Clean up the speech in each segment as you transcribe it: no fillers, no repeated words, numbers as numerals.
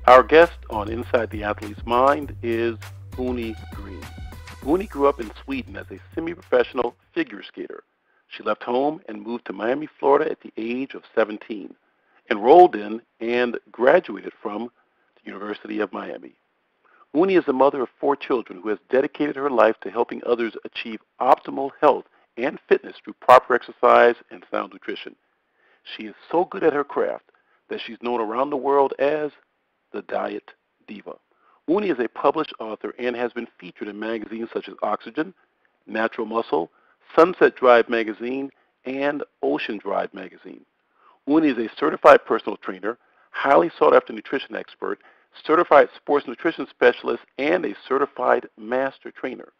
Our guest on Inside the Athlete's Mind is Unni Greene. Unni grew up in Sweden as a semi-professional figure skater. She left home and moved to Miami, Florida at the age of 17, enrolled in and graduated from the University of Miami. Unni is the mother of 4 children who has dedicated her life to helping others achieve optimal health and fitness through proper exercise and sound nutrition. She is so good at her craft that she's known around the world as the Diet Diva. Unni is a published author and has been featured in magazines such as Oxygen, Natural Muscle, Sunset Drive Magazine, and Ocean Drive Magazine. Unni is a certified personal trainer, highly sought-after nutrition expert, certified sports nutrition specialist, and a certified master trainer.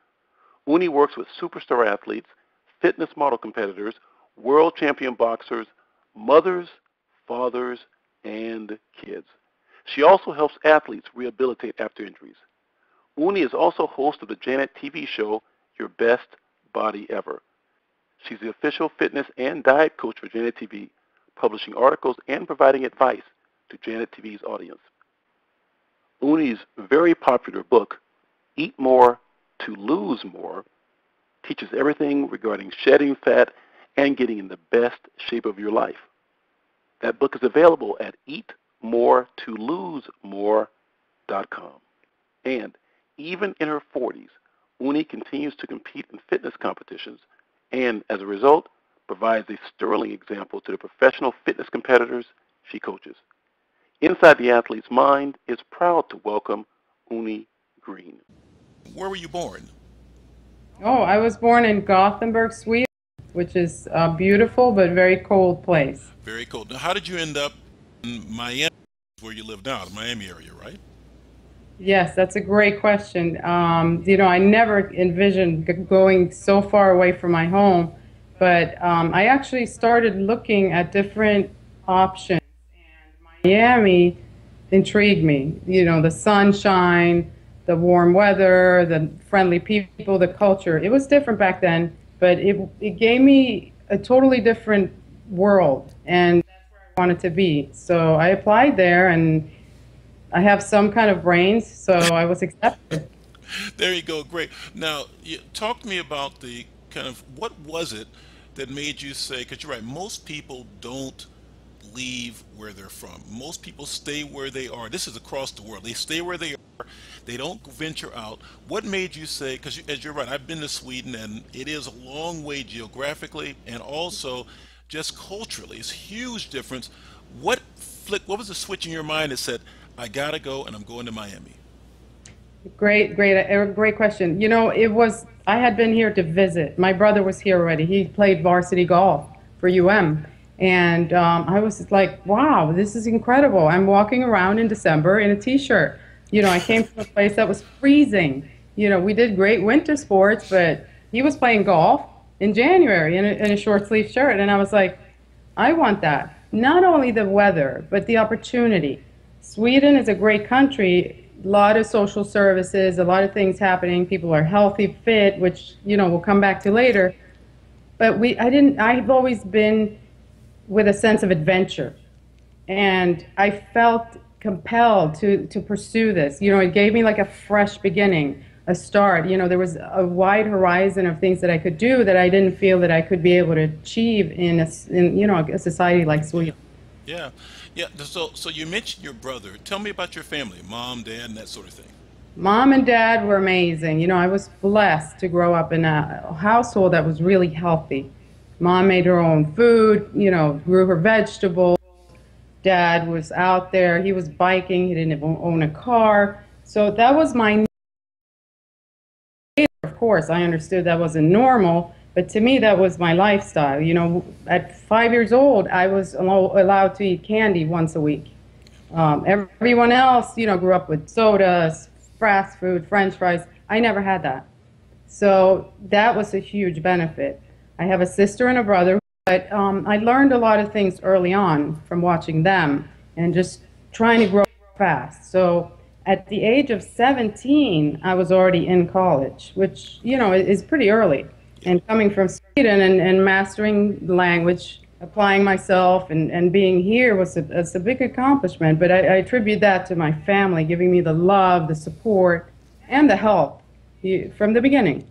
Unni works with superstar athletes, fitness model competitors, world champion boxers, mothers, fathers, and kids. She also helps athletes rehabilitate after injuries. Unni is also host of the Janet TV show, Your Best Body Ever. She's the official fitness and diet coach for Janet TV, publishing articles and providing advice to Janet TV's audience. Unni's very popular book, Eat More to Lose More, teaches everything regarding shedding fat and getting in the best shape of your life. That book is available at eatmoretolosemore.com. And even in her 40s, Unni continues to compete in fitness competitions and, as a result, provides a sterling example to the professional fitness competitors she coaches. Inside the Athlete's Mind is proud to welcome Unni Greene. Where were you born? Oh, I was born in Gothenburg, Sweden, which is a beautiful but very cold place. Very cold. Now, how did you end up in Miami, where you live now, the Miami area, right? Yes, that's a great question. I never envisioned going so far away from my home, but I actually started looking at different options, and Miami intrigued me. The sunshine, the warm weather, the friendly people, the culture. It was different back then, but it gave me a totally different world, and that's where I wanted to be. So I applied there, and I have some kind of brains, so I was accepted. There you go. Great. Now, talk to me about the kind of what was it that made you say, because you're right, most people don't leave where they're from. Most people stay where they are. This is across the world. They stay where they are. They don't venture out. What made you say, because as you're right, I've been to Sweden, and it is a long way geographically and also just culturally. It's a huge difference. What was the switch in your mind that said, I gotta go and I'm going to Miami? Great question. I had been here to visit. My brother was here already. He played varsity golf for UM. And I was just like, wow, this is incredible. I'm walking around in December in a t-shirt. I came from a place that was freezing. We did great winter sports, but he was playing golf in January in a short sleeve shirt. And I was like, I want that. Not only the weather, but the opportunity. Sweden is a great country, a lot of social services, a lot of things happening. People are healthy, fit, which, we'll come back to later. But I've always been with a sense of adventure. And I felt compelled to pursue this. It gave me like a fresh beginning, a start. There was a wide horizon of things that I could do that I didn't feel that I could be able to achieve in a society like Sweden. Yeah. Yeah. So you mentioned your brother. Tell me about your family, mom, dad, and that sort of thing. Mom and dad were amazing. I was blessed to grow up in a household that was really healthy. Mom made her own food, grew her vegetables. Dad was out there. He was biking. He didn't even own a car. So that was my... Of course, I understood that wasn't normal, but to me, that was my lifestyle. At 5 years old, I was allowed to eat candy once a week. Everyone else, grew up with sodas, fast food, French fries. I never had that. So that was a huge benefit. I have a sister and a brother, but I learned a lot of things early on from watching them and just trying to grow fast. So at the age of 17, I was already in college, which, is pretty early. And coming from Sweden and mastering the language, applying myself and being here was a big accomplishment. But I attribute that to my family giving me the love, the support, and the help from the beginning.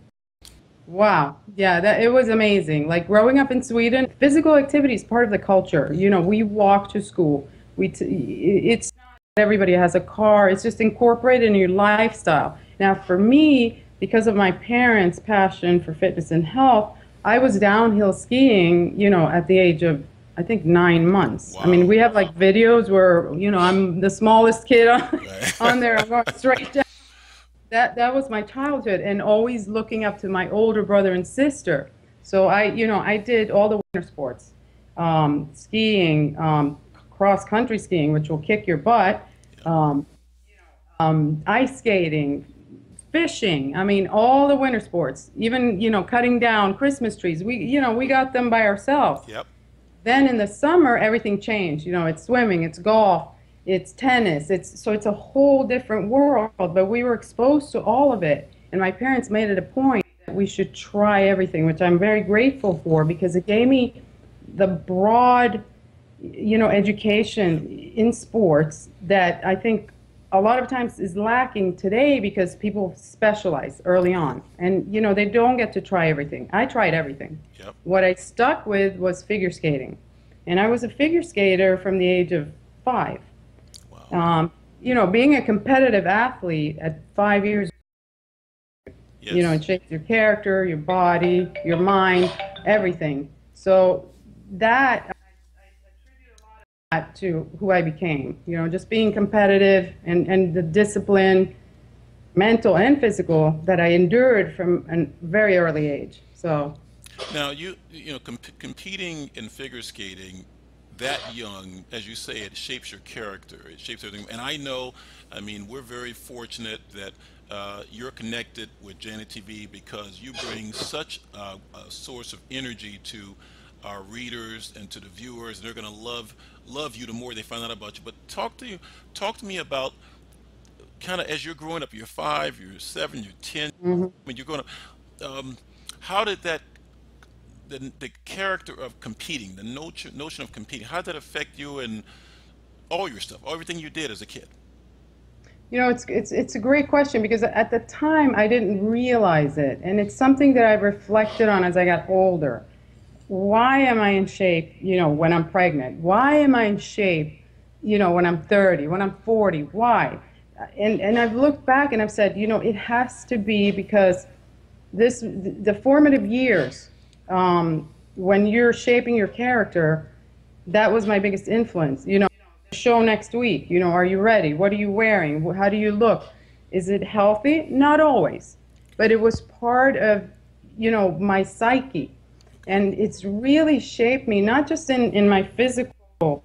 Wow. Yeah, that it was amazing. Like growing up in Sweden, physical activity is part of the culture. We walk to school. It's everybody has a car. It's just incorporated in your lifestyle. Now, for me, because of my parents' passion for fitness and health, I was downhill skiing, at the age of I think 9 months. I mean, Wow. we have like videos where, I'm the smallest kid on, Right. on there. I'm going straight that was my childhood and always looking up to my older brother and sister. So I did all the winter sports, skiing, cross country skiing, which will kick your butt, Yep. um, ice skating, fishing. I mean, all the winter sports, even, cutting down Christmas trees. We got them by ourselves. Yep. Then in the summer, everything changed. It's swimming, it's golf, it's tennis. It's a whole different world. But we were exposed to all of it, and my parents made it a point that we should try everything, which I'm very grateful for because it gave me the broad, education in sports that I think a lot of times is lacking today because people specialize early on and they don't get to try everything. I tried everything. Yep. What I stuck with was figure skating, and I was a figure skater from the age of 5. Wow. Being a competitive athlete at 5 years, Yes. it shapes your character, your body, your mind, everything. So that to who I became, just being competitive and the discipline, mental and physical, that I endured from a very early age. So, Now competing in figure skating that young, as you say, it shapes your character. It shapes everything. And I know, I mean, we're very fortunate that you're connected with Janet TV because you bring such a source of energy to our readers and to the viewers. They're going to love you the more they find out about you. But talk to me about kind of as you're growing up. You're 5, you're 7, you're 10. mhm. I mean, you're going to. How did that the character of competing, the notion of competing, how did that affect you and all your stuff, everything you did as a kid? It's a great question because at the time I didn't realize it, and it's something that I've reflected on as I got older. Why am I in shape, when I'm pregnant? Why am I in shape, when I'm 30, when I'm 40? Why? And I've looked back and I've said, it has to be because the formative years, when you're shaping your character, that was my biggest influence. Show next week, are you ready? What are you wearing? How do you look? Is it healthy? Not always, but it was part of, my psyche. Okay. And it's really shaped me, not just in my physical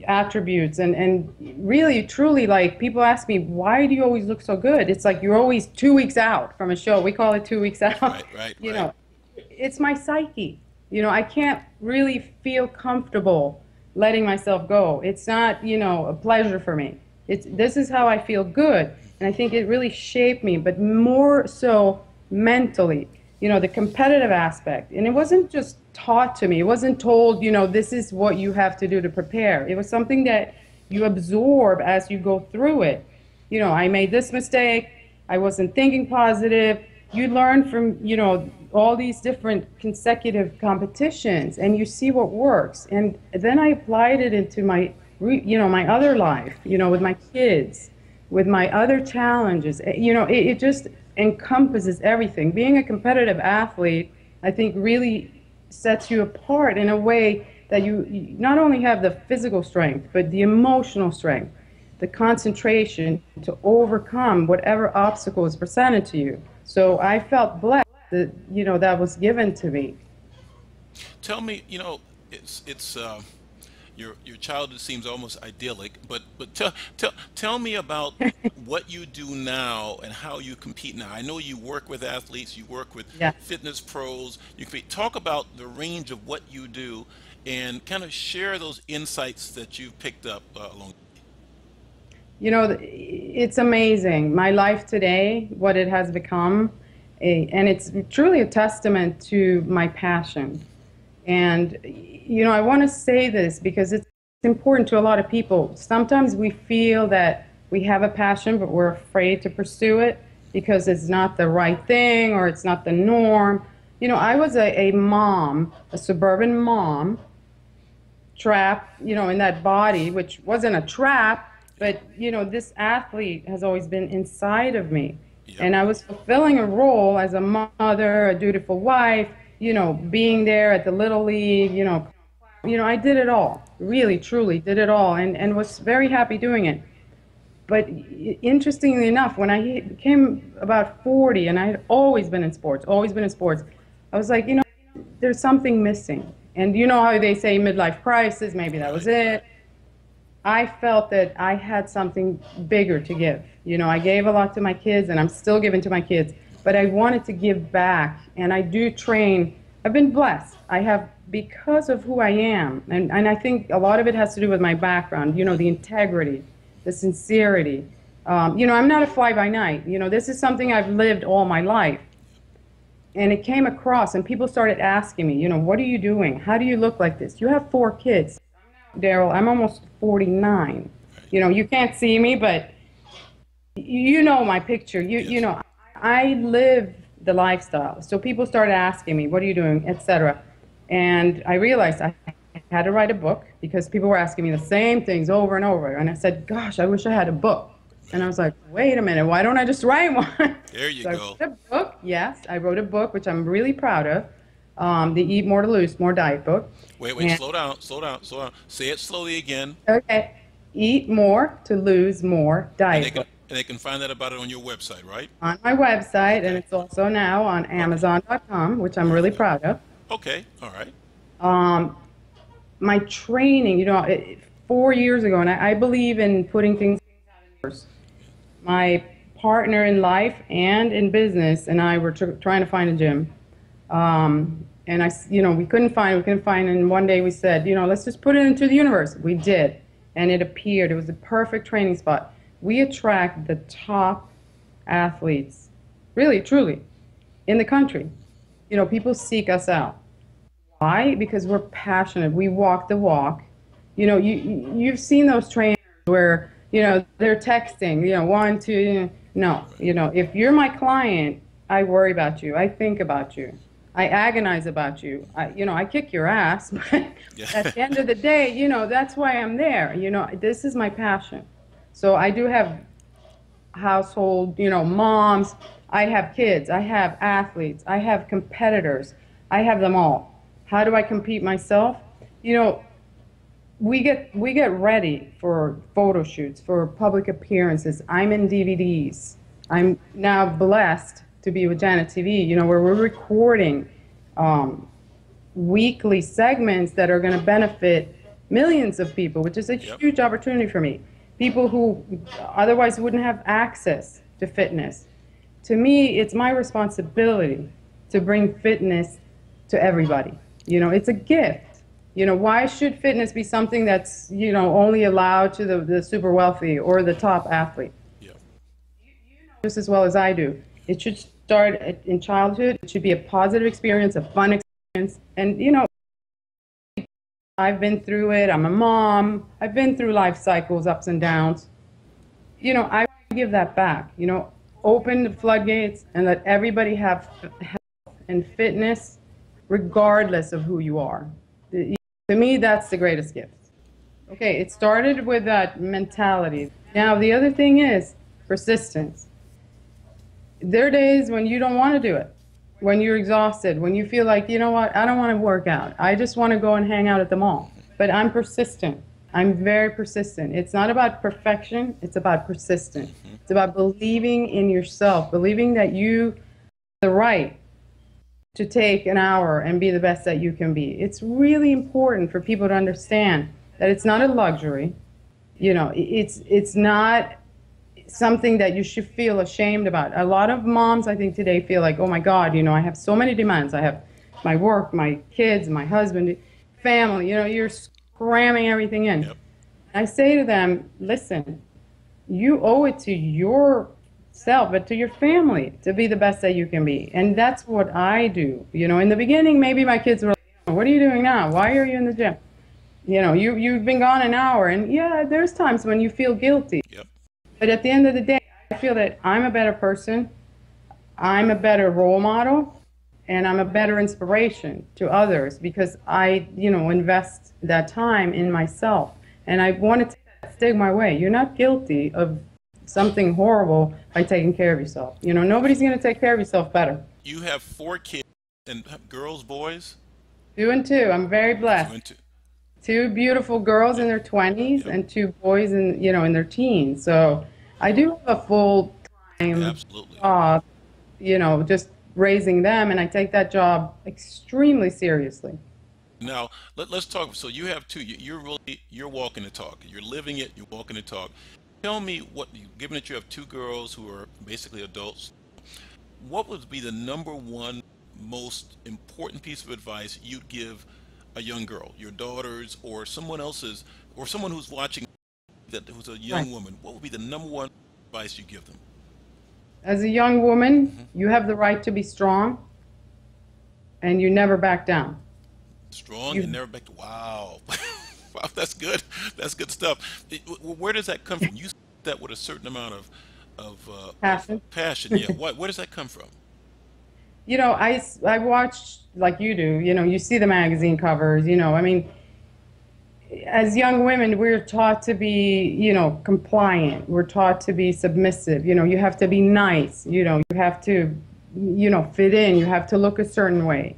attributes. And really, truly, like people ask me, why do you always look so good? It's like you're always 2 weeks out from a show. We call it 2 weeks out. Right, right, you right. know, it's my psyche. I can't really feel comfortable letting myself go. It's not, a pleasure for me. This is how I feel good. And I think it really shaped me, but more so mentally, the competitive aspect. And it wasn't just taught to me. It wasn't told, this is what you have to do to prepare. It was something that you absorb as you go through it. I made this mistake. I wasn't thinking positive. You learn from, all these different consecutive competitions and you see what works. And then I applied it into my other life, with my kids, with my other challenges. It just encompasses everything. Being a competitive athlete, I think, really sets you apart in a way that you not only have the physical strength, but the emotional strength, the concentration to overcome whatever obstacle is presented to you. So I felt blessed that, that was given to me. Tell me, it's your childhood seems almost idyllic, but tell me about what you do now and how you compete now. I know you work with athletes, you work with Yeah. fitness pros, you compete. Talk about the range of what you do and kind of share those insights that you've picked up along. It's amazing. My life today, what it has become, and it's truly a testament to my passion. And, I want to say this because it's important to a lot of people. Sometimes we feel that we have a passion, but we're afraid to pursue it because it's not the right thing or it's not the norm. I was a mom, a suburban mom, trapped, in that body, which wasn't a trap, Yep. but, this athlete has always been inside of me. Yep. And I was fulfilling a role as a mother, a dutiful wife, being there at the Little League, I did it all, really, truly did it all, and was very happy doing it. But interestingly enough, when I became about 40, and I had always been in sports, always been in sports, I was like, there's something missing. And you know how they say midlife crisis, maybe that was Right. it. I felt that I had something bigger to give. I gave a lot to my kids and I'm still giving to my kids, but I wanted to give back. And I do train. I've been blessed. I have, because of who I am. And I think a lot of it has to do with my background, the integrity, the sincerity. I'm not a fly by night. This is something I've lived all my life. And it came across, and people started asking me, what are you doing? How do you look like this? You have 4 kids. Daryl, I'm almost 49. Right. You can't see me, but you know my picture. Yes. I live the lifestyle. So people started asking me, what are you doing, etc. And I realized I had to write a book because people were asking me the same things over and over. And I said, gosh, I wish I had a book. And I Right. was like, wait a minute, why don't I just write one? There you So I go. wrote a book. Yes, I wrote a book, which I'm really proud of. The Eat More to Lose More diet book. Wait, wait, And slow down, slow down, slow down. Say it slowly again, okay, Eat More to Lose More and they diet can book and they can find that about it on your website, right? on my website, and Okay. it's also now on Okay. Amazon.com, which I'm really Perfect. proud of. Okay. All right. Um, my training, 4 years ago, and I believe in putting things first. My partner in life and in business and I were trying to find a gym. And we couldn't find, and one day we said, let's just put it into the universe. We did, and it appeared. It was the perfect training spot. We attract the top athletes, really, truly, in the country. People seek us out. Why? Because we're passionate. We walk the walk. You've seen those trainers where they're texting. One, two. No, Right. if you're my client, I worry about you. I think about you. I agonize about you. I kick your ass, but Yeah. at the end of the day, that's why I'm there. This is my passion. So I do have household, moms. I have kids. I have athletes. I have competitors. I have them all. How do I compete myself? You know, we get ready for photo shoots, for public appearances. I'm in DVDs. I'm now blessed to be with Janet TV, where we're recording um, weekly segments that are going to benefit millions of people, which is a Yep. huge opportunity for me. People who otherwise wouldn't have access to fitness. To me, it's my responsibility to bring fitness to everybody. It's a gift. Why should fitness be something that's, only allowed to the super wealthy or the top athlete? Yep. Just as well as I do. It should start in childhood. It should be a positive experience, a fun experience. And, I've been through it. I'm a mom. I've been through life cycles, ups and downs. I give that back. Open the floodgates and let everybody have health and fitness, regardless of who you are. To me, that's the greatest gift. Okay, it started with that mentality. Now, the other thing is persistence. There are days when you don't want to do it, when you're exhausted, when you feel like, you know what, I don't want to work out. I just want to go and hang out at the mall. But I'm persistent. I'm very persistent. It's not about perfection, it's about persistence. Hmm. It's about believing in yourself, believing that you have the right to take an hour and be the best that you can be. It's really important for people to understand that it's not a luxury. It's not something that you should feel ashamed about. A lot of moms, I think, today feel like, oh my God, I have so many demands. I have my work, my kids, my husband, family. You're cramming everything in. Yep. I say to them, listen, you owe it to yourself, but to your family to be the best that you can be. And that's what I do. In the beginning, maybe my kids were like, What are you doing now? Why are you in the gym? You've been gone an hour, and yeah, there's times when you feel guilty. Yep. But at the end of the day, I feel that I'm a better person, I'm a better role model, and I'm a better inspiration to others because I invest that time in myself. And I want to take that stigma away. You're not guilty of something horrible by taking care of yourself. Nobody's going to take care of yourself better. You have 4 kids and girls, boys? Two and two. I'm very Two blessed. and two. Two beautiful girls in Yep. their 20s Yep. and two boys in their teens. So I do have a full time Absolutely. job, just raising them, and I take that job extremely seriously. Now let's talk. So you have two. You're really you're walking the talk. You're living it. You're walking the talk. Tell me given that you have two girls who are basically adults, what would be the number one most important piece of advice you'd give a young girl, your daughters, or someone else's, or someone who's watching that who's a Right. young woman? What would be the number one advice you give them? As a young woman, Hmm. you have the right to be strong and you never back down. Strong and You never back to wow. Wow, that's good. That's good stuff. Where does that come from? You said that with a certain amount of passion. passion. Yeah. Where does that come from? I watch like you do, you see the magazine covers, I mean, as young women, we're taught to be, compliant. We're taught to be submissive. You have to be nice. You have to, fit in. You have to look a certain way.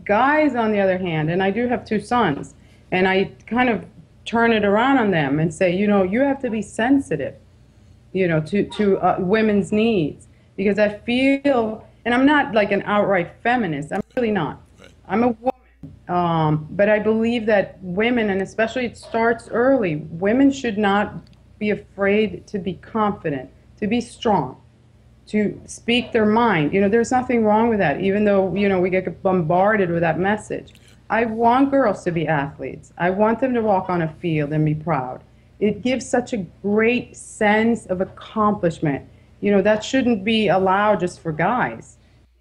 Guys, on the other hand, and I do have two sons, and I kind of turn it around on them and say, you have to be sensitive, to women's needs, because I feel, and I'm not like an outright feminist. I'm really not. Right. I'm a woman. But I believe that women, and especially it starts early, women should not be afraid to be confident, to be strong, to speak their mind. There's nothing wrong with that, even though, we get bombarded with that message. I want girls to be athletes. I want them to walk on a field and be proud. It gives such a great sense of accomplishment. That shouldn't be allowed just for guys.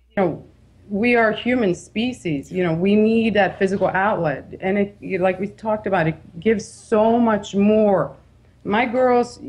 you know, we are human species. We need that physical outlet, and like we talked about, it gives so much more. My girls,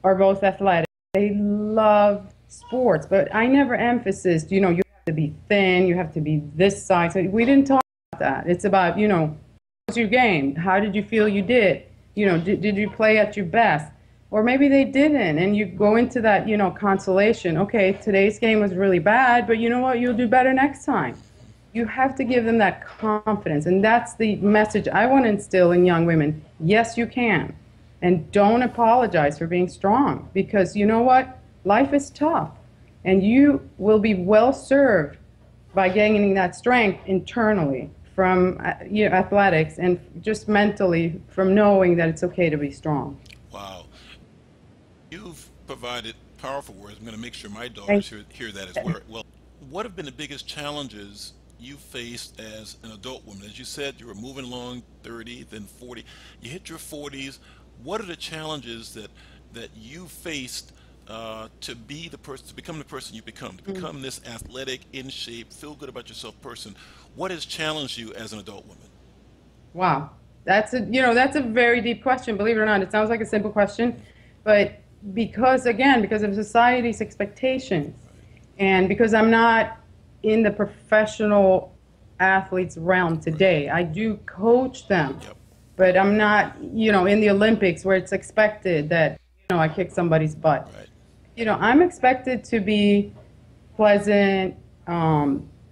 are both athletic. They love sports, but I never emphasized, you have to be thin, you have to be this size. We didn't talk about that. It's about, how's your game? How did you feel you did? Did you play at your best? Or maybe they didn't, and you go into that, consolation. Okay, today's game was really bad, but you know what? You'll do better next time. You have to give them that confidence, and that's the message I want to instill in young women. Yes, you can, and don't apologize for being strong, because you know what? Life is tough, and you will be well served by gaining that strength internally from athletics, and just mentally from knowing that it's okay to be strong. Wow. You've provided powerful words. I'm going to make sure my Thank daughters hear that as well. Well, what have been the biggest challenges you faced as an adult woman? As you said, you were moving along 30, then 40. You hit your 40s. What are the challenges that you faced to be the person, to become the person you become, to you. become this athletic, in shape, feel good about yourself person? What has challenged you as an adult woman? Wow. That's a very deep question, believe it or not. It sounds like a simple question, but because of society's expectations, and because I'm not in the professional athletes realm Right. today, I do coach them, Yep. but I'm not, in the Olympics where it's expected that, I kick somebody's butt. Right. I'm expected to be pleasant,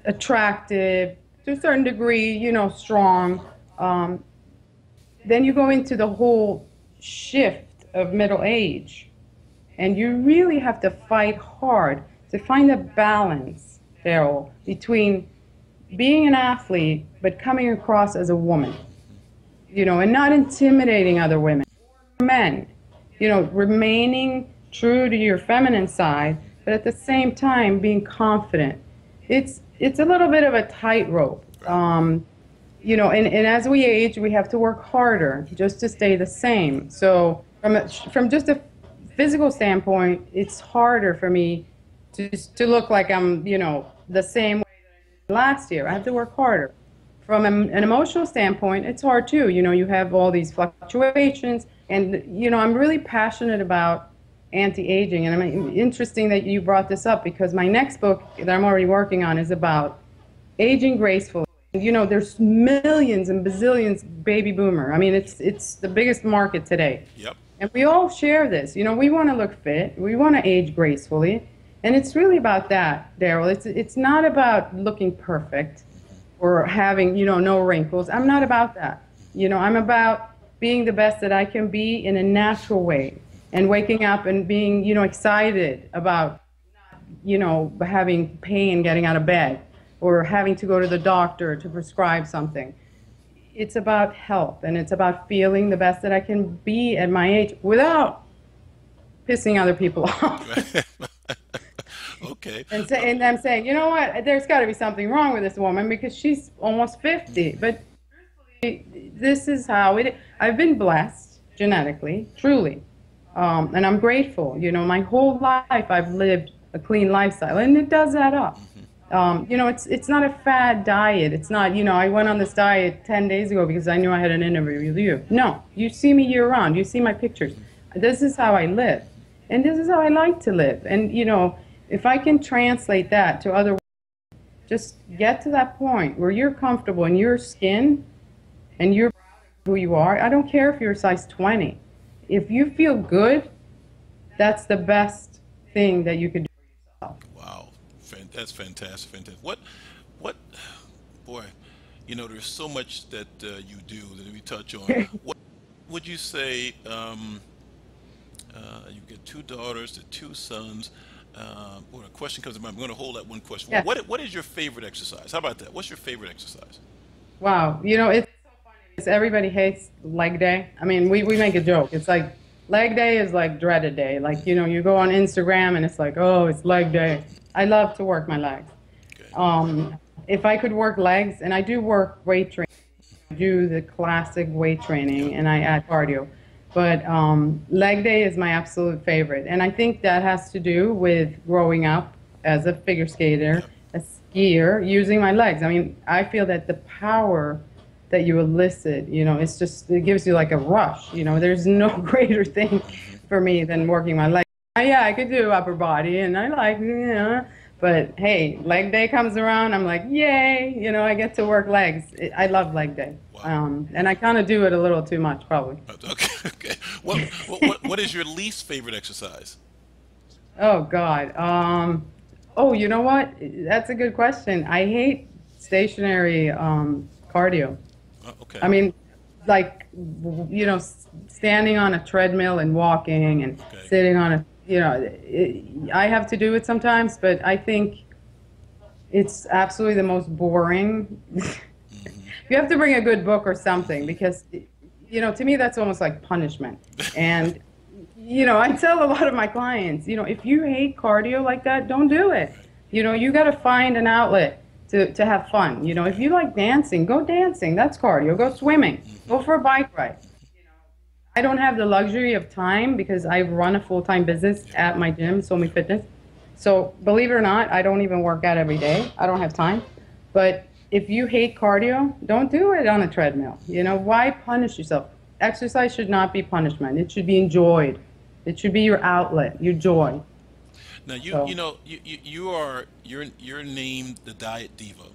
attractive, to a certain degree, strong. Um, then you go into the whole shift of middle age, and you really have to fight hard to find a balance, Daryl, between being an athlete but coming across as a woman, and not intimidating other women, men, remaining true to your feminine side, but at the same time being confident. It's a little bit of a tightrope. Right. And as we age, we have to work harder just to stay the same. So from just a physical standpoint, it's harder for me to look like I'm, the same way last year. I have to work harder. from an emotional standpoint, it's hard too. You have all these fluctuations, and I'm really passionate about anti-aging. And I mean, interesting that you brought this up because my next book that I'm already working on is about aging gracefully. There's millions and bazillions baby boomer. I mean, it's the biggest market today. Yep. And we all share this. We want to look fit. We want to age gracefully. And it's really about that, Daryl. It's not about looking perfect or having, no wrinkles. I'm not about that. I'm about being the best that I can be in a natural way and waking up and being, excited about, having pain getting out of bed or having to go to the doctor to prescribe something. It's about health, and it's about feeling the best that I can be at my age without pissing other people off. Okay. And I'm saying, you know what, there's got to be something wrong with this woman because she's almost 50. But this is how it is. I've been blessed genetically, truly. And I'm grateful. My whole life I've lived a clean lifestyle, and it does add up. It's not a fad diet. It's not, I went on this diet 10 days ago because I knew I had an interview with you. No, you see me year round. You see my pictures. This is how I live. And this is how I like to live. And, if I can translate that to other, just get to that point where you're comfortable in your skin and you're who you are. I don't care if you're a size 20. If you feel good, that's the best thing that you could do for yourself. Wow. That's fantastic. Fantastic. What, boy, there's so much that you do that we touch on. What would you say? You've got two daughters, the two sons. When a question comes to mind, I'm going to hold that one question. Yeah. What is your favorite exercise? How about that? What's your favorite exercise? Wow. It's so funny because everybody hates leg day. I mean, we make a joke. It's like leg day is like dreaded day. Like, you go on Instagram and it's like, oh, it's leg day. I love to work my legs. Okay. If I could work legs, and I do work weight training, I do the classic weight training, and I add cardio. But leg day is my absolute favorite. And I think that has to do with growing up as a figure skater, a skier, using my legs. I mean, I feel that the power that you elicit, it gives you like a rush. There's no greater thing for me than working my legs. Yeah, I could do upper body, and I like, but hey, leg day comes around, I'm like, yay, I get to work legs. I love leg day. Wow. And I kind of do it a little too much, probably. Okay. Okay. What is your least favorite exercise? Oh, God. Oh, you know what? That's a good question. I hate stationary cardio. Okay. I mean, like, standing on a treadmill and walking and Okay. sitting on I have to do it sometimes, but I think it's absolutely the most boring. You have to bring a good book or something because, to me, that's almost like punishment. And, I tell a lot of my clients, if you hate cardio like that, don't do it. You got to find an outlet to have fun. If you like dancing, go dancing. That's cardio. Go swimming. Go for a bike ride. I don't have the luxury of time because I run a full-time business at my gym, So Me Fitness. So believe it or not, I don't even work out every day. I don't have time. But if you hate cardio, don't do it on a treadmill. Why punish yourself? Exercise should not be punishment. It should be enjoyed. It should be your outlet, your joy. Now So, you're named the Diet Diva,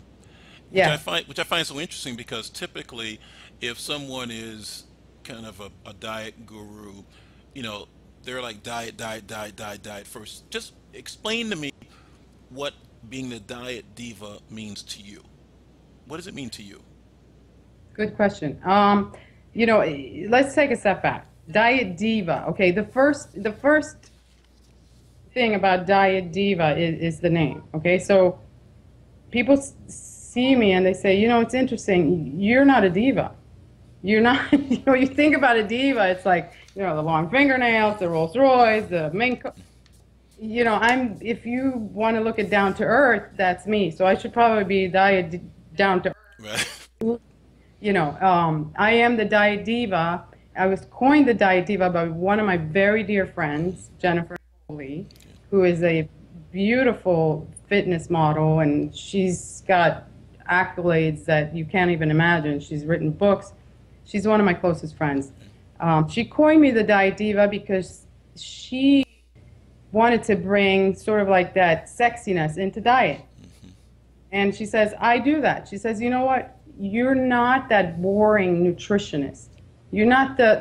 yeah. which I find so interesting because typically, if someone is kind of a diet guru, you know, they're like diet, diet, diet, diet, diet first. Just explain to me what being the diet diva means to you. What does it mean to you? Good question. Let's take a step back. Diet diva. Okay, the first thing about diet diva is the name. Okay, so people see me and they say, it's interesting. You're not a diva. You're not. You think about a diva, it's like the long fingernails, the Rolls Royce, the mink. I'm. If you want to look at down to earth, that's me. So I should probably be diet down to Right. earth. I am the diet diva. I was coined the diet diva by one of my very dear friends, Jennifer Lee, who is a beautiful fitness model, and she's got accolades that you can't even imagine. She's written books. She's one of my closest friends. She coined me the diet diva because she wanted to bring sort of like that sexiness into diet. And she says, I do that. She says, you know what? You're not that boring nutritionist. You're not the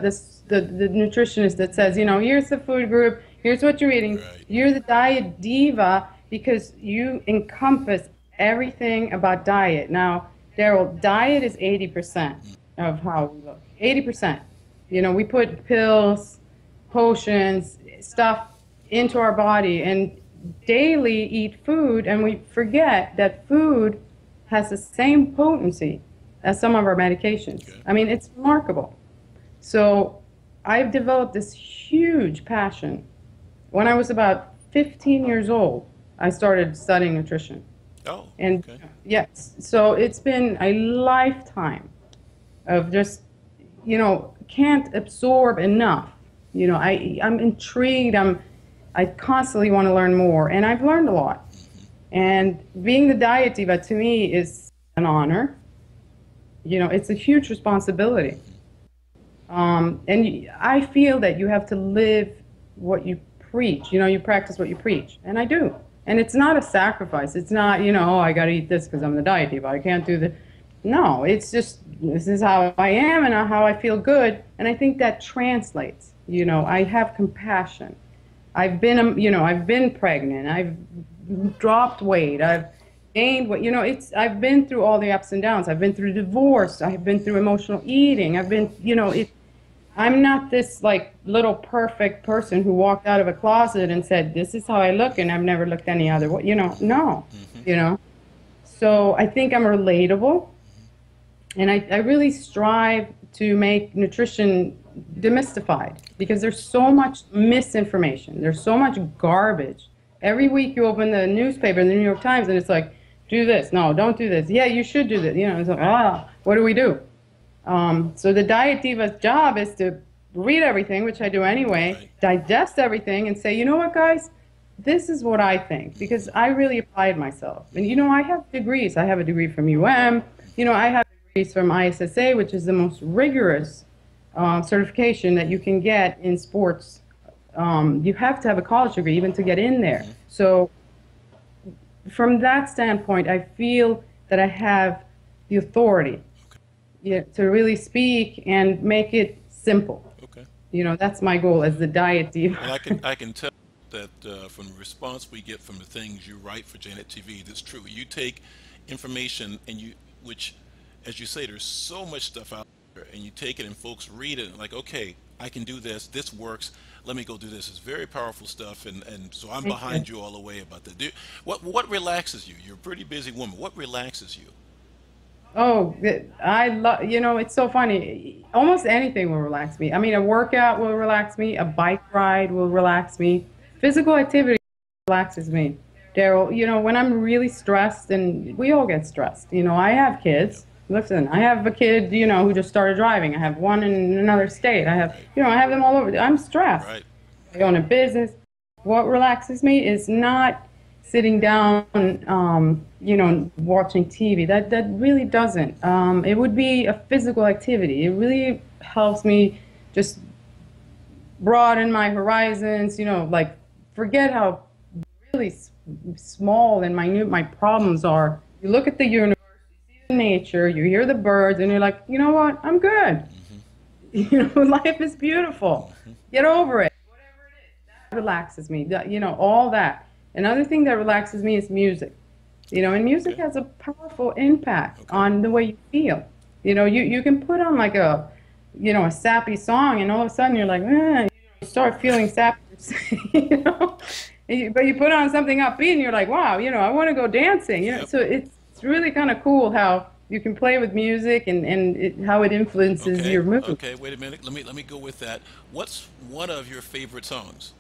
nutritionist that says, here's the food group, here's what you're eating. Right. You're the diet diva because you encompass everything about diet. Now, Daryl, diet is 80% of how we look. 80%. We put pills, potions, stuff into our body and daily eat food, and we forget that food has the same potency as some of our medications. Okay. I mean, it's remarkable. So I've developed this huge passion. When I was about 15 years old, I started studying nutrition. Oh, And okay. yes, so it's been a lifetime of just, can't absorb enough. I'm intrigued. I constantly want to learn more, and I've learned a lot. And being the diet diva to me is an honor. It's a huge responsibility. And I feel that you have to live what you preach. You practice what you preach, and I do. And it's not a sacrifice. It's not, oh, I got to eat this because I'm the diet diva. I can't do this. No, it's just this is how I am and how I feel good, and I think that translates. I have compassion. I've been pregnant. I've dropped weight. I've gained weight. I've been through all the ups and downs. I've been through divorce. I've been through emotional eating. I'm not this like little perfect person who walked out of a closet and said, this is how I look and I've never looked any other way. No. So I think I'm relatable, and I really strive to make nutrition demystified because there's so much misinformation. There's so much garbage. Every week you open the newspaper, the New York Times, and it's like, do this. No, don't do this. Yeah, you should do this. It's like, what do we do? So the diet diva's job is to read everything, which I do anyway, Right. digest everything, and say, you know what, guys? This is what I think, because I really applied myself. And, I have degrees. I have a degree from UM. I have degrees from ISSA, which is the most rigorous certification that you can get in sports. You have to have a college degree even to get in there. So from that standpoint, I feel that I have the authority to really speak and make it simple. Okay. That's my goal as the diet diva. And I can tell that from the response we get from the things you write for Janet TV, that's true. You take information and which, as you say, there's so much stuff out there, and you take it and folks read it and like, okay, I can do this. This works. Let me go do this. It's very powerful stuff, and so I'm Thank you. behind you all the way about that. What relaxes you? You're a pretty busy woman. What relaxes you? Oh, I love, it's so funny. Almost anything will relax me. I mean, a workout will relax me, a bike ride will relax me, physical activity relaxes me. Daryl, when I'm really stressed, and we all get stressed, I have kids. Listen, I have a kid, who just started driving. I have one in another state. I have them all over. I'm stressed. Right. I own a business. What relaxes me is not sitting down, watching TV. That really doesn't. It would be a physical activity. It really helps me just broaden my horizons, like forget how really small and minute my problems are. You look at the universe, you see the nature, you hear the birds, and you're like, you know what? I'm good. Life is beautiful. Get over it. Whatever it is, that relaxes me. All that. Another thing that relaxes me is music. And music Okay. has a powerful impact Okay. on the way you feel. You can put on like a sappy song, and all of a sudden you're like, you start feeling sappy, But you put on something upbeat, and you're like, wow, I want to go dancing. Yep. So it's really kind of cool how you can play with music and how it influences Okay. your mood. Okay. Wait a minute. Let me go with that. What's one of your favorite songs?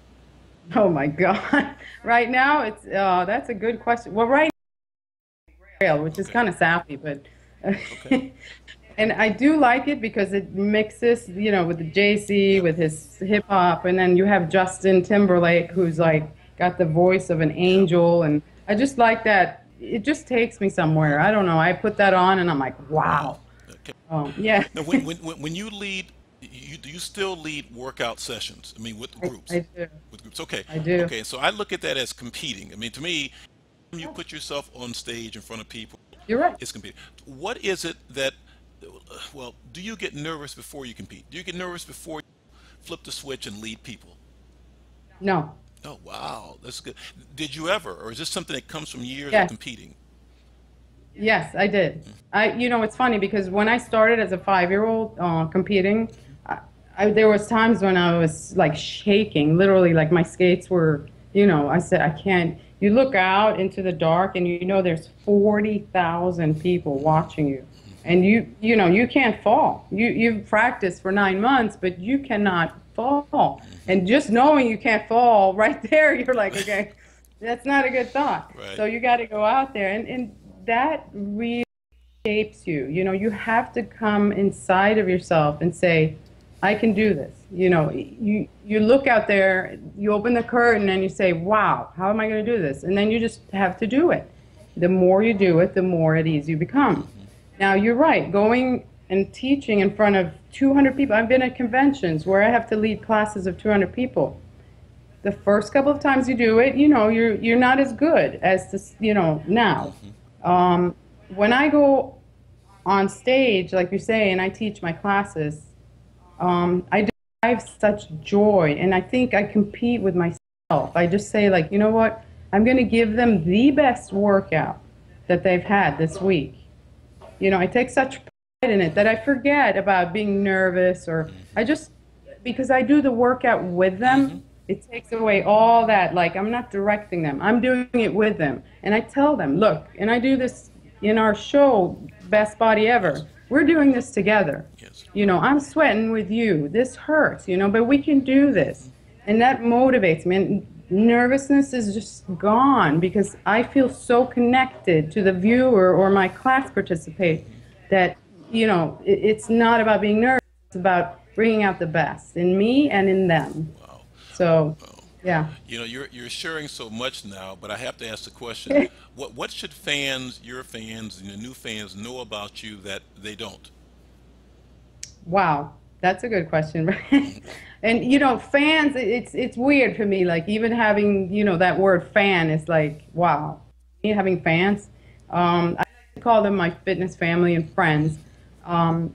Oh my God! Right now, it's that's a good question. Well, right now, which is Okay. kind of sappy, but Okay. and I do like it because it mixes, with the JC, Yep. with his hip hop, and then you have Justin Timberlake, who's like got the voice of an Yep. angel, and I just like that it just takes me somewhere. I don't know. I put that on and I'm like, Wow. wow. Okay. Yeah, Now, when you lead, you do you still lead workout sessions? I mean, with groups, I do. with groups. Okay, I do. okay. So I look at that as competing. I mean, to me, when you put yourself on stage in front of people, You're right. it's competing. What is it that, well, do you get nervous before you compete? Do you get nervous before you flip the switch and lead people? No. Oh, wow, that's good. Did you ever, or is this something that comes from years of Yes. competing? Yes, I did. It's funny because when I started as a 5-year-old competing, there was times when I was like shaking, literally, like my skates were, I said, I can't. You look out into the dark and there's 40,000 people watching you, and you can't fall. You've practiced for 9 months, but you cannot fall. And just knowing you can't fall right there, you're like, okay, that's not a good thought. Right. So you got to go out there, and that really shapes you. You have to come inside of yourself and say, I can do this. You look out there, you open the curtain and you say, wow, how am I going to do this? And then you just have to do it. The more you do it, the more at ease you become. Now, you're right, going and teaching in front of 200 people. I've been at conventions where I have to lead classes of 200 people. The first couple of times you do it, you're not as good as this, now. Um, when I go on stage, like you say, and I teach my classes, I derive such joy, and I think I compete with myself. I just say, like, you know what? I'm going to give them the best workout that they've had this week. I take such pride in it that I forget about being nervous, or I just, because I do the workout with Mm-hmm. them, it takes away all that. Like, I'm not directing them, I'm doing it with them. And I tell them, look, and I do this in our show, Best Body Yes. Ever. We're doing this together. Yes. I'm sweating with you. This hurts, but we can do this. And that motivates me. And nervousness is just gone because I feel so connected to the viewer or my class participant that, it's not about being nervous. It's about bringing out the best in me and in them. Wow. So, Wow. yeah. You're sharing so much now, but I have to ask the question: what should fans, your fans, and the new fans know about you that they don't? Wow, that's a good question. And fans, it's weird for me. Like, even having that word fan is like, wow. Me having fans, I call them my fitness family and friends. Um,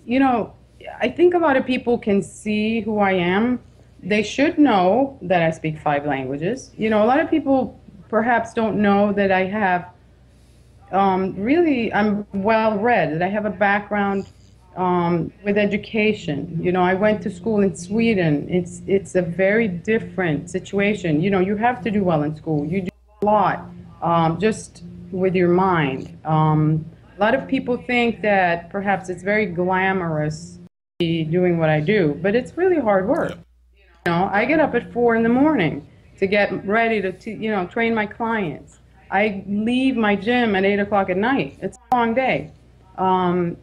you know, I think a lot of people can see who I am. They should know that I speak 5 languages. A lot of people perhaps don't know that I have really, I'm well read, that I have a background with education. I went to school in Sweden. It's a very different situation. You have to do well in school. You do a lot just with your mind. A lot of people think that perhaps it's very glamorous to be doing what I do, but it's really hard work. Yep. I get up at 4 in the morning to get ready to, train my clients. I leave my gym at 8 o'clock at night. It's a long day. Um,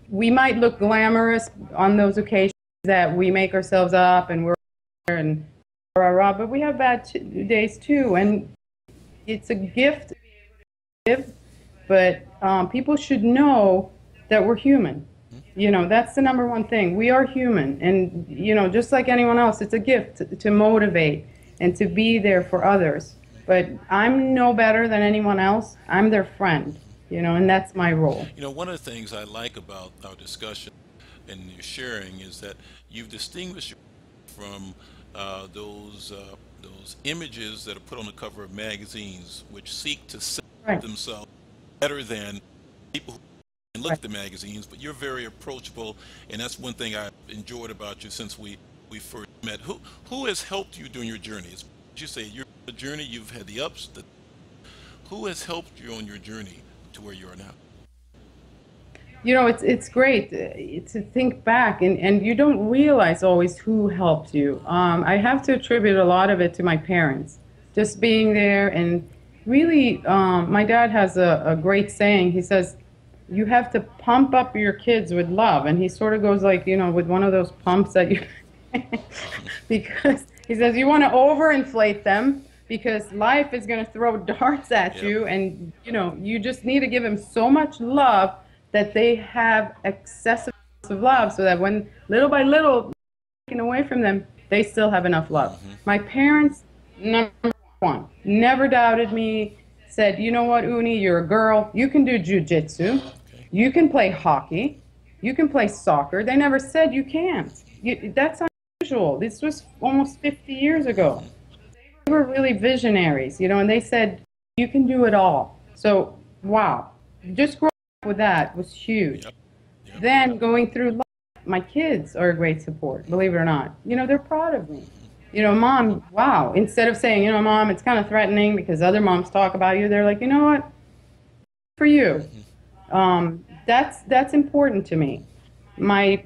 we might look glamorous on those occasions that we make ourselves up and we're and rah, rah, but we have bad days too. And it's a gift to give, but people should know that we're human. That's the number one thing. We are human. And, just like anyone else, it's a gift to motivate and to be there for others. But I'm no better than anyone else. I'm their friend, and that's my role. One of the things I like about our discussion and your sharing is that you've distinguished yourself from those images that are put on the cover of magazines, which seek to sell Right, themselves better than people who can look right. at the magazines. But you're very approachable, and that's one thing I've enjoyed about you since we first met. Who has helped you during your journey? As you say, your journey, you've had the ups. Who has helped you on your journey to where you are now? It's great to think back, and you don't realize always who helped you. I have to attribute a lot of it to my parents, just being there. And really, my dad has a great saying. He says, you have to pump up your kids with love. And he sort of goes like, with one of those pumps that you, because he says you want to overinflate them because life is going to throw darts at Yep. you, and you just need to give them so much love that they have excessive love, so that when little by little taken away from them, they still have enough love. Hmm. My parents, number one, never doubted me, said, you know what, Uni, you're a girl, you can do jujitsu, Okay. you can play hockey, you can play soccer. They never said you can't. That's unusual. This was almost 50 years ago. Hmm. They were really visionaries, and they said, you can do it all. So, wow. Just growing up with that was huge. Yep. Yep. Then going through life, my kids are a great support, believe it or not. They're proud of me. Mom, wow. Instead of saying, Mom, it's kind of threatening because other moms talk about you, they're like, you know what? For you. Hmm. That's important to me. My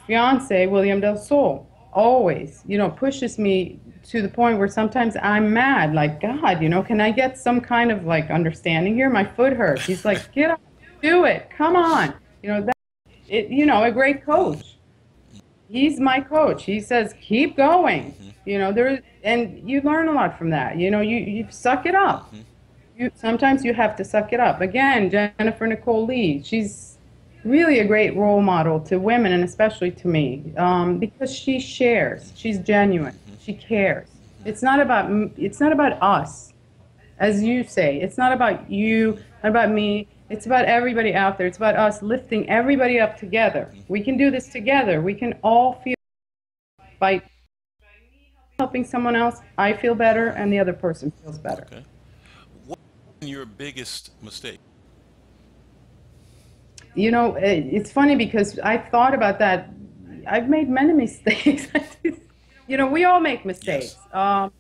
fiance, William Del Sol, always, pushes me to the point where sometimes I'm mad, like, God, can I get some kind of like understanding here? My foot hurts. He's like, get up, do it, come on. A great coach. He's my coach. He says, keep going. Hmm. And you learn a lot from that. You suck it up. Hmm. Sometimes you have to suck it up. Again, Jennifer Nicole Lee, she's really a great role model to women, and especially to me, because she shares. She's genuine. She cares. It's not about us, as you say. It's not about you, not about me. It's about everybody out there. It's about us lifting everybody up together. We can do this together. We can all feel, by helping someone else, I feel better and the other person feels better. Okay. What's your biggest mistake? It's funny because I've thought about that. I've made many mistakes. We all make mistakes. Yes.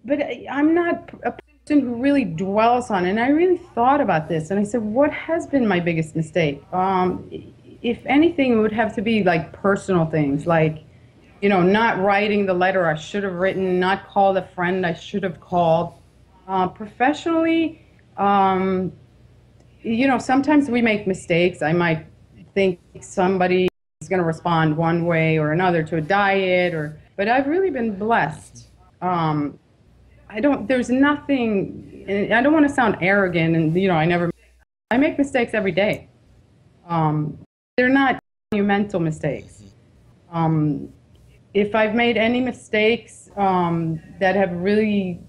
But I'm not a person who really dwells on it. And I really thought about this, and I said, what has been my biggest mistake? If anything, it would have to be like personal things, like, not writing the letter I should have written, not call the friend I should have called. Professionally, sometimes we make mistakes. I might think somebody is going to respond one way or another to a diet, but I've really been blessed. There's nothing, and I don't want to sound arrogant, and, I make mistakes every day. Um, they're not monumental mistakes. Um, if I've made any mistakes that have really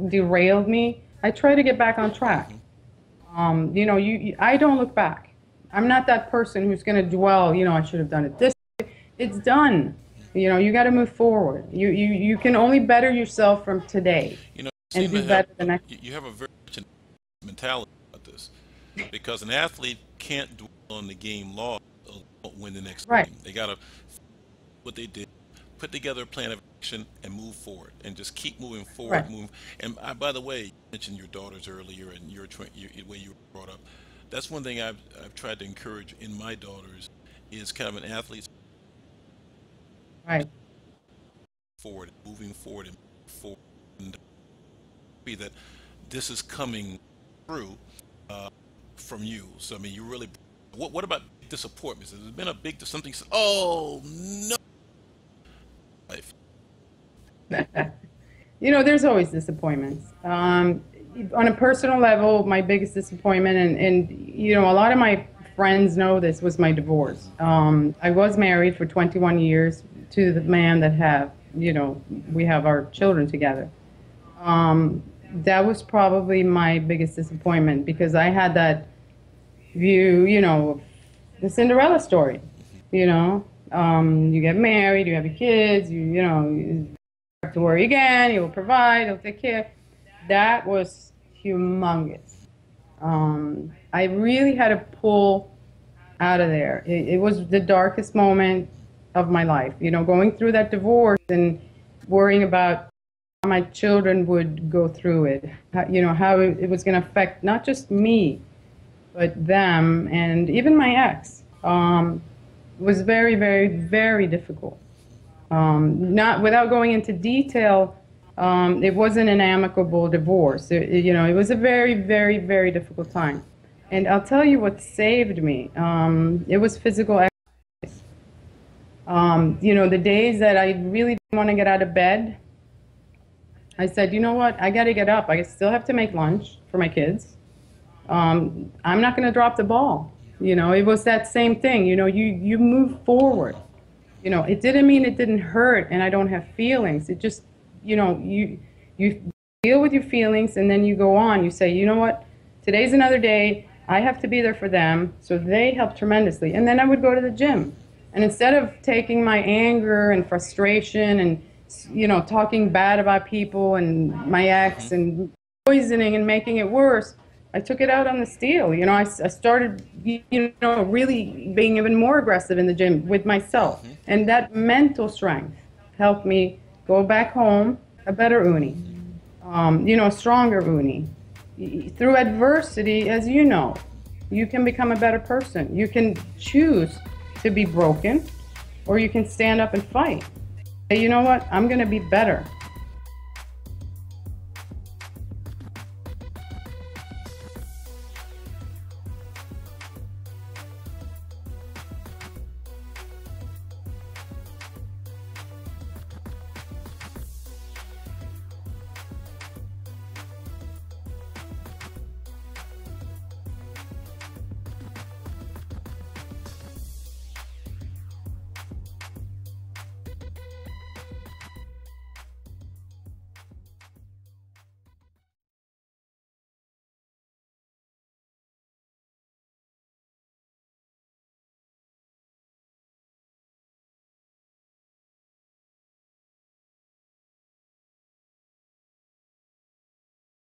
derailed me, I try to get back on track. I don't look back. I'm not that person who's going to dwell, I should have done it this way. It's done. You got to move forward. You can only better yourself from today You and seem do to have better the next. you have a very rich mentality about this because an athlete can't dwell on the game loss or won't win the next Right, game. They got to what they did, put together a plan of action and move forward and just keep moving right, forward. Move. And by the way, you mentioned your daughters earlier and the way you were brought up. That's one thing I've tried to encourage in my daughters is kind of an athlete right. forward, moving forward and forward. And be that this is coming through from you. So I mean, you really. What about disappointments? Has there been a big something? Oh no! Life. There's always disappointments. On a personal level, my biggest disappointment, and a lot of my friends know this, was my divorce. I was married for 21 years to the man that we have our children together. That was probably my biggest disappointment because I had that view, of the Cinderella story. You get married, you have your kids, you have to worry again, you will provide, you'll take care. That was humongous. I really had to pull out of there. It was the darkest moment of my life, going through that divorce and worrying about how my children would go through it, how it was going to affect not just me, but them and even my ex. It was very, very, very difficult. Not without going into detail, it wasn't an amicable divorce. It was a very, very, very difficult time. And I'll tell you what saved me. It was physical exercise. The days that I really didn't want to get out of bed, I said, you know what? I got to get up. I still have to make lunch for my kids. I'm not going to drop the ball. It was that same thing. You move forward. It didn't mean it didn't hurt and I don't have feelings. It just, you deal with your feelings and then you go on. You say, you know what? Today's another day. I have to be there for them. So they help tremendously. And then I would go to the gym. And instead of taking my anger and frustration and, talking bad about people and my ex Hmm. and poisoning and making it worse, I took it out on the steel. I started, really being even more aggressive in the gym with myself. Hmm. And that mental strength helped me go back home a better Uni, a stronger Uni. Through adversity, as you know, you can become a better person. You can choose to be broken, or you can stand up and fight. Hey, you know what? I'm going to be better.